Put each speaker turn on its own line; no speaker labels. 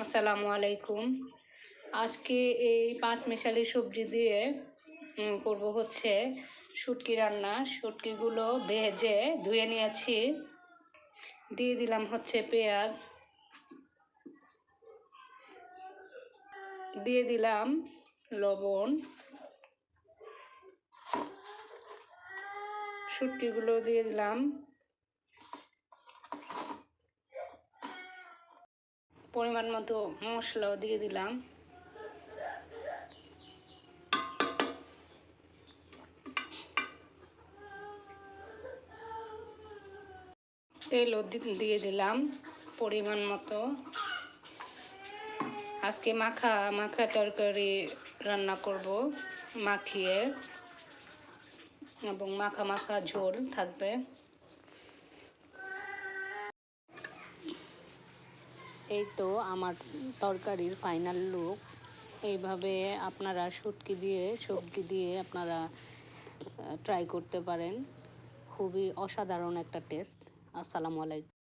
আসসালামু আলাইকুম। আজকে এই পাঁচমিশালি সবজি দিয়ে করব হচ্ছে শুটকি রান্না। শুটকিগুলো ভেজে ধুয়ে নিয়েছি। দিয়ে দিলাম হচ্ছে পেঁয়াজ, দিয়ে দিলাম লবণ, শুটকিগুলো দিয়ে দিলাম, পরিমাণ মতো মশলাও দিয়ে দিলাম। তেলও দিয়ে দিলাম পরিমাণ মতো। আজকে মাখা মাখা তরকারি রান্না করব, মাখিয়ে, এবং মাখা মাখা ঝোল থাকবে। এই তো আমার তরকারির ফাইনাল লুক। এইভাবে আপনারা শুটকি দিয়ে সবজি দিয়ে আপনারা ট্রাই করতে পারেন। খুবই অসাধারণ একটা টেস্ট। আসসালামু আলাইকুম।